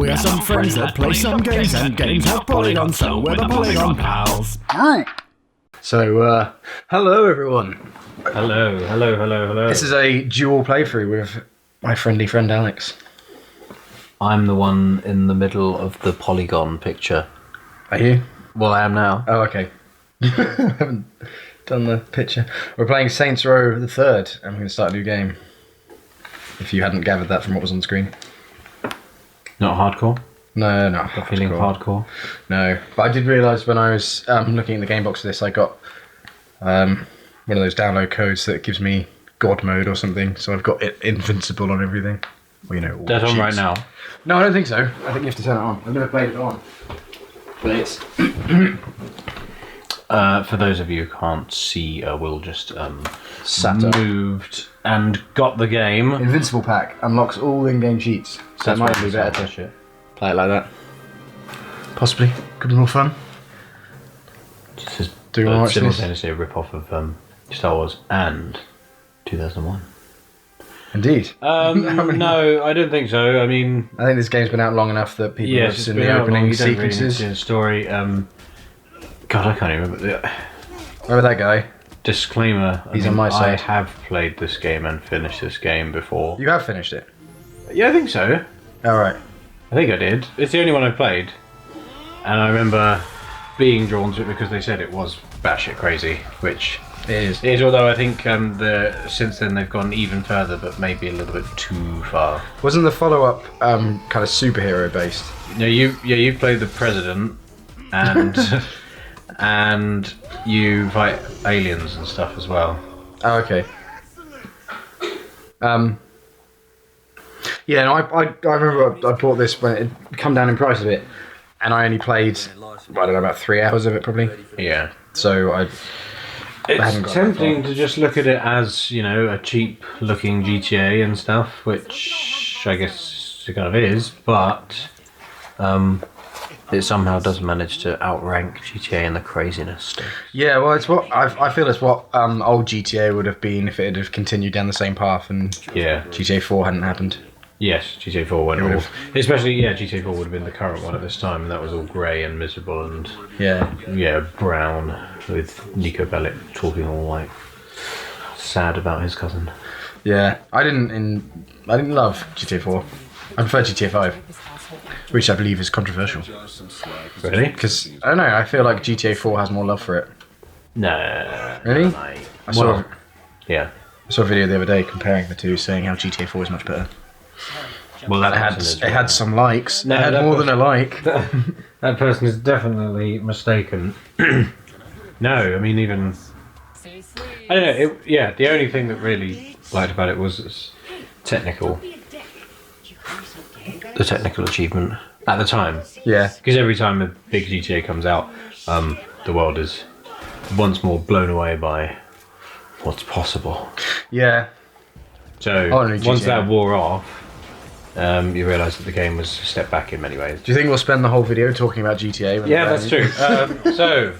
We are some friends that play some games, and games have Polygon, so we're the Polygon pals. So, hello everyone. Hello. This is a dual playthrough with my friendly friend Alex. I'm the one in the middle of the Polygon picture. Are you? Well, I am now. Oh, okay. I haven't done the picture. We're playing Saints Row the Third, and we're going to start a new game. If you hadn't gathered that from what was on screen. Not hardcore? No, not Not feeling hardcore? No, but I did realise when I was looking in the game box for this, I got one of those download codes that gives me God mode or something, so I've got it invincible on everything. Well, you know, all That's the on cheats. right now? No, I don't think so. I think you have to turn it on. I've never played it on. But it's... For those of you who can't see, Will just Sat up. moved and got the game. Invincible pack unlocks all in-game cheats. So that might be better to shit. play it like that. Possibly. Could be more fun. This is Do you want to watch this? simultaneously a rip-off of Star Wars and 2001. Indeed. No, I don't think so. I mean... I think this game's been out long enough that people have it's seen been the out long, opening you don't really need to sequences. see the story. God, I can't even remember. Remember that guy? Disclaimer. He's on my side. I have played this game and finished this game before. You have finished it? Yeah, I think so. Alright. I think I did. It's the only one I played. And I remember being drawn to it because they said it was batshit crazy, which It it is, although I think since then they've gone even further, but maybe a little bit too far. Wasn't the follow-up kind of superhero based? No, you play the president, and and you fight aliens and stuff as well. Oh, okay. Yeah, no, I remember I bought this when it come down in price a bit, and I only played, I don't know, about 3 hours of it probably. Yeah. So I haven't It's got that tempting far. to just look at it as, you know, a cheap looking GTA and stuff, which I guess it kind of is, but it somehow does manage to outrank GTA in the craziness. Yeah, well, it's what I feel it's what old GTA would have been if it had continued down the same path and Yeah. GTA 4 hadn't happened. Yes, GTA 4 went It would all... have- Especially, yeah, GTA 4 would have been the current one at this time, and that was all grey and miserable and, Yeah. brown, with Nico Bellic talking all, like, sad about his cousin. Yeah. I didn't love GTA 4. I prefer GTA 5, which I believe is controversial. Really? Because, I don't know, I feel like GTA 4 has more love for it. No. Really? Mate. I saw, Well, yeah. I saw a video the other day comparing the two, saying how GTA 4 is much better. Well, that It had some likes. No, it had that more was- than a like. That person is definitely mistaken. No, I mean, even... I don't know, the only thing that really liked about it was its technical... The technical achievement at the time. Yeah. Because every time a big GTA comes out, the world is once more blown away by what's possible. Yeah. So, Only once GTA. that wore off, you realise that the game was a step back in many ways. Do you think we'll spend the whole video talking about GTA? Yeah, that's true. So,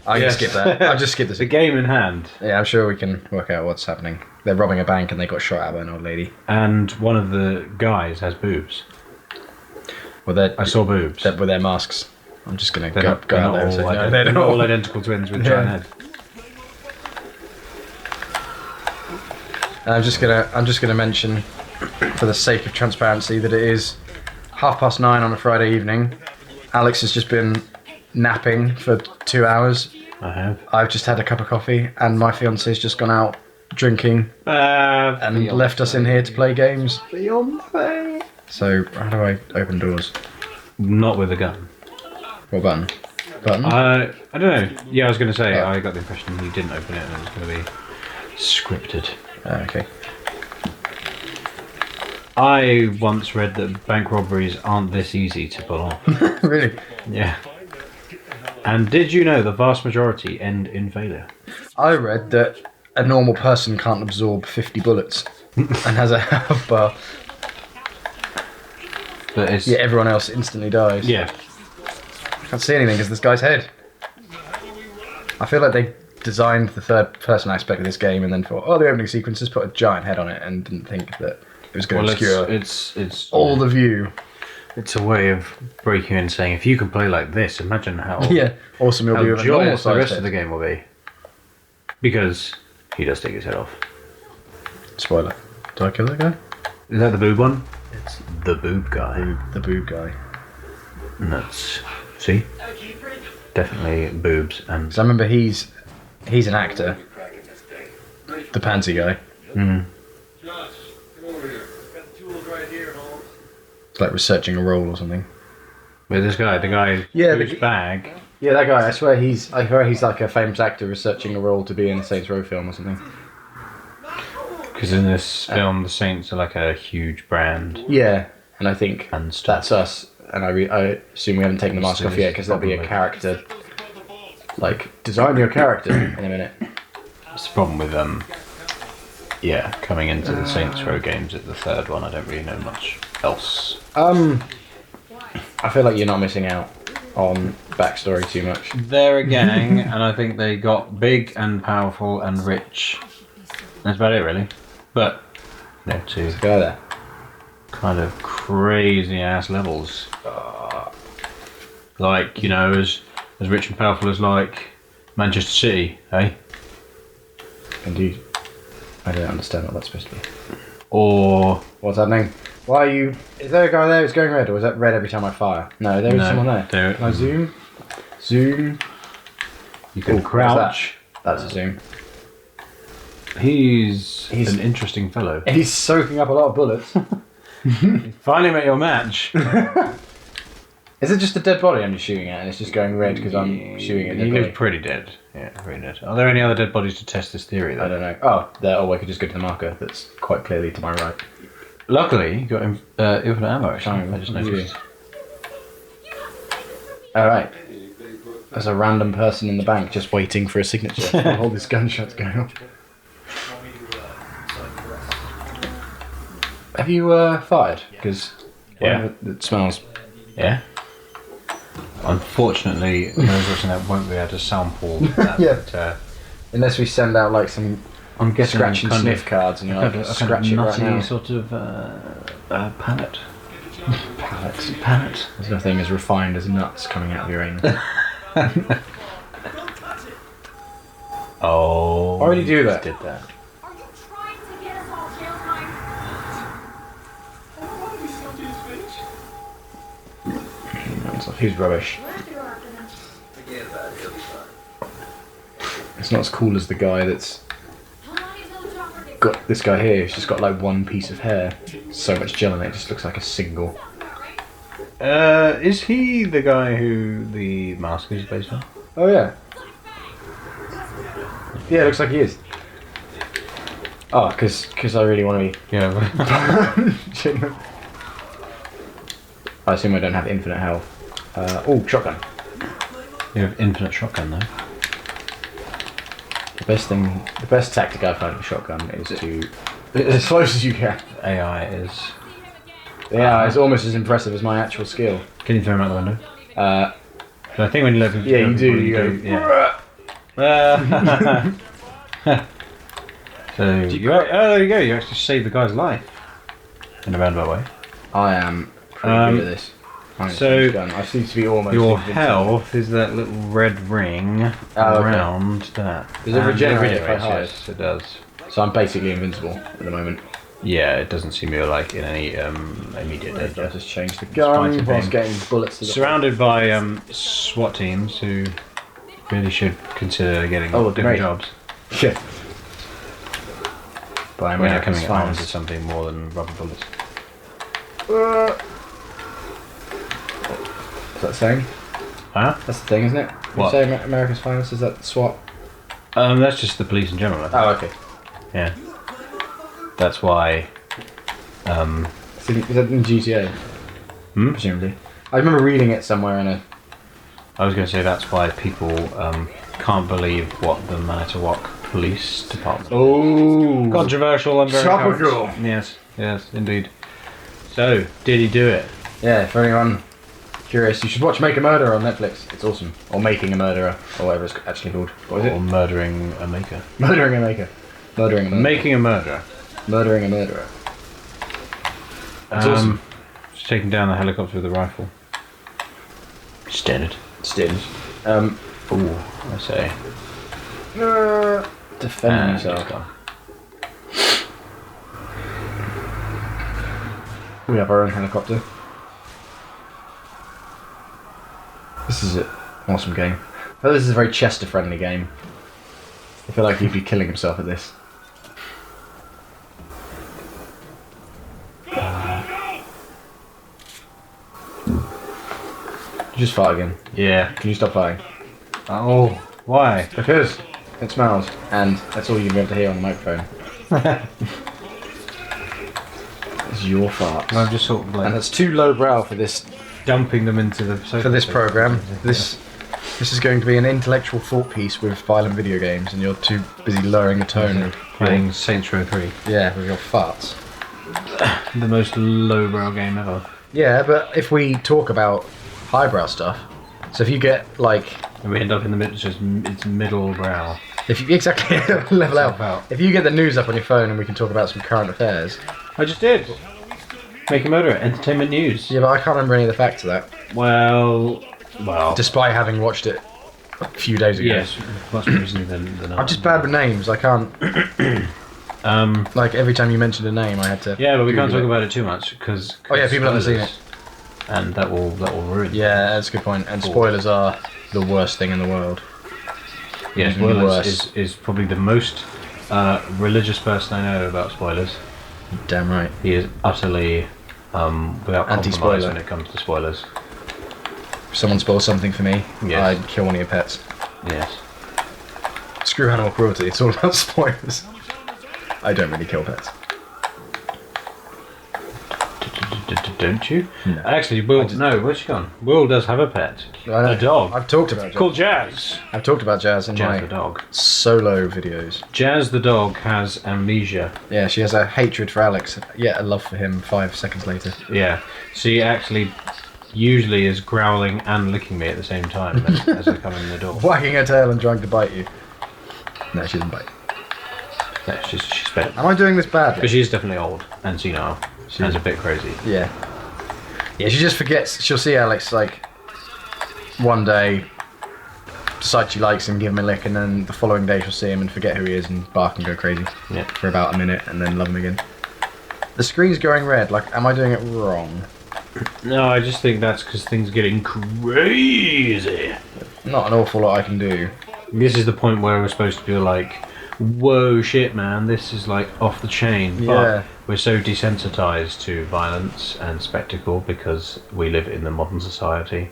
I can Yes. skip that. I'll just skip this. the game in hand, Yeah, I'm sure we can work out what's happening. They're robbing a bank and they got shot at by an old lady. and one of the guys has boobs. Well, I saw boobs. with their masks. I'm just gonna They're go not, they're out not there and all say no, ident- they're they're not not all identical twins with giant heads. I'm just gonna mention, for the sake of transparency, that it is 9:30 on a Friday evening. Alex has just been napping for 2 hours. I have. I've just had a cup of coffee, and my fiance's just gone out drinking and left us in here to play games. So how do I open doors? Not with a gun. What button? Button? I don't know. Yeah, I was going to say, Oh. I got the impression you didn't open it and it was going to be scripted. Okay. I once read that bank robberies aren't this easy to pull off. Really? Yeah. And did you know the vast majority end in failure? I read that a normal person can't absorb 50 bullets and has a health bar. But it's... Yeah, everyone else instantly dies. Yeah. I can't see anything because this guy's head. I feel like they designed the third person aspect of this game and then thought, oh, the opening sequences put a giant head on it and didn't think that it was going to obscure it's all the view. It's a way of breaking in and saying, if you can play like this, imagine how awesome it'll be how with a normal joyous the sized rest head. of the game will be. Because he does take his head off. Spoiler. Did I kill that guy? Is that the boob one? It's the boob guy. The boob guy. And that's... See? Definitely boobs and... So I remember he's an actor. The pansy guy. Mm. It's like researching a role or something. But this guy, the guy whose bag... Yeah, that guy. I swear he's like a famous actor researching a role to be in a Saints Row film or something. Because in this film, the Saints are like a huge brand. Yeah, and I think And stuff. that's us. And I assume we haven't taken the mask off yet because there'll be a character. Like, design your character in a minute. That's the problem with coming into the Saints Row games at the third one. I don't really know much else. I feel like you're not missing out on backstory too much. They're a gang, and I think they got big and powerful and rich. That's about it, really. But to Go there. kind of crazy ass levels. Like, you know, as rich and powerful as like Manchester City, eh? Indeed. I don't understand what that's supposed to be. Or What's happening? Why are you... Is there a guy there who's going red, or is that red every time I fire? No, there is someone there. Can I zoom? Zoom. You can Ooh, crouch. That's a zoom. He's He's- an interesting fellow. He's soaking up a lot of bullets. Finally met your match. Is it just a dead body I'm just shooting at, and it's just going red because I'm shooting at a He dead was body? pretty dead. Yeah, pretty dead. Are there any other dead bodies to test this theory, though? I don't know. Oh, there. Oh, I could just go to the marker that's quite clearly to my right. Luckily, you got infinite ammo, actually. Fine, I just thank noticed. Alright. There's a random person in the bank just waiting for a signature while all this gunshot's going on. Have you fired? Because Yeah. it smells. Yeah. Unfortunately, those watching that won't be able to sample that. Yeah. But, Unless we send out like some I'm guessing scratch and kind sniff of, cards and you're like, a scratch it right nutty now. sort of palette. Palette. Palette. There's nothing as refined as nuts coming out of your anus. Oh. Why would you do that? Did that. Are you trying to get us all jail time? He's rubbish. It's not as cool as the guy that's got this guy here who's just got like one piece of hair. So much gel in it, it just looks like a single. Is he the guy who the mask is based on? Oh yeah. Yeah, it looks like he is. Oh, because I really want to Yeah. be. I assume I don't have infinite health. Oh, shotgun. You have infinite shotgun though. The best tactic I find with shotgun is to as close as you can. AI is. Yeah, it's almost as impressive as my actual skill. Can you throw him out the window? Uh, I think when you look. yeah, you do. You go. Yeah. So there you go. You actually saved the guy's life in a roundabout way. I am pretty good at this. so I seem to be almost. Your invincible. health is that little red ring Oh, okay. around that. Does it And regenerate if I regenerates, hide? Yes, it does. So I'm basically invincible at the moment. Yeah, it doesn't seem you're like in any immediate I'll danger. just change the Spite gun of whilst being getting bullets to the Surrounded by SWAT teams who really should consider getting Oh, different great. jobs. Yeah. By When they're America's coming armed with finest. something more than rubber bullets. Is that saying? Huh? That's the thing, isn't it? You What? say America's finest, is that SWAT? That's just the police in general, I think. Oh, okay. Yeah. That's why. Is that in GTA? Hmm? Presumably. I remember reading it somewhere in a... I was going to say that's why people can't believe what the Manitowoc Police Department. Oh! Controversial and very Topical. current. Yes, indeed. So, did he do it? Yeah, for anyone curious, you should watch Make a Murderer on Netflix. It's awesome. Or Making a Murderer, or whatever it's actually called. What is Or it? murdering a maker? Murdering a Maker. Murdering a Murderer. Making a murderer. Murdering a Murderer. It's Um, awesome. taking down the helicopter with a rifle. Standard. Ooh, I say. Defend And yourself. it's gone. We have our own helicopter. This is an awesome game. I feel this is a very Chester-friendly game. I feel like he'd be killing himself at this. You just fart again. Yeah. Can you stop farting? Oh, why? Because it smells, and that's all you're going to be able to hear on the microphone. It's your fart. I'm just sort of And like that's too lowbrow for this dumping them into the sofa. for this program. This is going to be an intellectual thought piece with violent video games, and you're too busy lowering the tone of Playing Saints Row 3. with your farts. The most lowbrow game ever. Yeah, but if we talk about highbrow stuff, so if you get like, And we end up in the middle, it's middle brow. if you exactly level Self out, out. if you get the news up on your phone and we can talk about some current affairs. I just did. Make a motor, entertainment news. Yeah, but I can't remember any of the facts of that, Well. despite having watched it a few days ago. Yes, much more recently than I'm just bad with names. I can't. Like every time you mentioned a name, I had to. Yeah, but we can't Google talk it. about it too much because. Oh yeah, people haven't seen it. And that will ruin. Yeah, that's a good point. And spoilers are the worst thing in the world. Yeah, Even worse. spoilers is probably the most religious person I know about spoilers. Damn right. He is utterly without compromise Anti-spoiler. when it comes to spoilers. If someone spoils something for me, Yes. I'd kill one of your pets. Yes. Screw animal cruelty. It's all about spoilers. I don't really kill pets. Don't you? No. Actually, Will. No, where's she gone? Will does have a pet. I know. A dog. I've talked about Jazz. Called Jazz. I've talked about Jazz in Jazz the my dog. solo videos. Jazz the dog has amnesia. Yeah, she has a hatred for Alex, yet a love for him 5 seconds later. Yeah. She actually usually is growling and licking me at the same time as I come in the door. Wagging her tail and trying to bite you. No, she doesn't bite. No, she's better. Am I doing this badly? But she's definitely old and senile. And a bit crazy. Yeah. Yeah, she just forgets. She'll see Alex, like, one day, decide she likes him, give him a lick, and then the following day she'll see him and forget who he is and bark and go crazy Yeah. for about a minute and then love him again. The screen's going red. Like, am I doing it wrong? No, I just think that's because things are getting crazy. Not an awful lot I can do. This is the point where we're supposed to be like, whoa, shit, man, this is like off the chain. Yeah. But we're so desensitized to violence and spectacle because we live in the modern society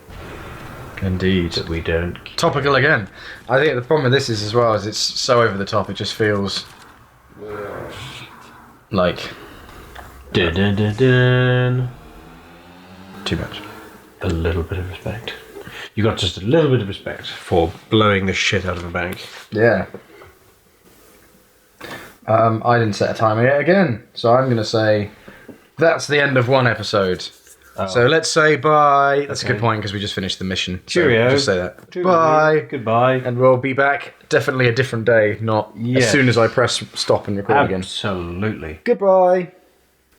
Indeed. that we don't. Topical again. I think the problem with this is as well is it's so over the top. It just feels like Dun, dun, dun, dun. too much. A little bit of respect. You got just a little bit of respect for blowing the shit out of a bank. Yeah. I didn't set a timer yet again, so I'm going to say that's the end of one episode. Oh. So let's say bye. That's a good Okay. point because we just finished the mission. So Cheerio. just say that. Cheerio. Bye. Goodbye. And we'll be back definitely a different day, not Yes. as soon as I press stop and record again. Absolutely. Goodbye.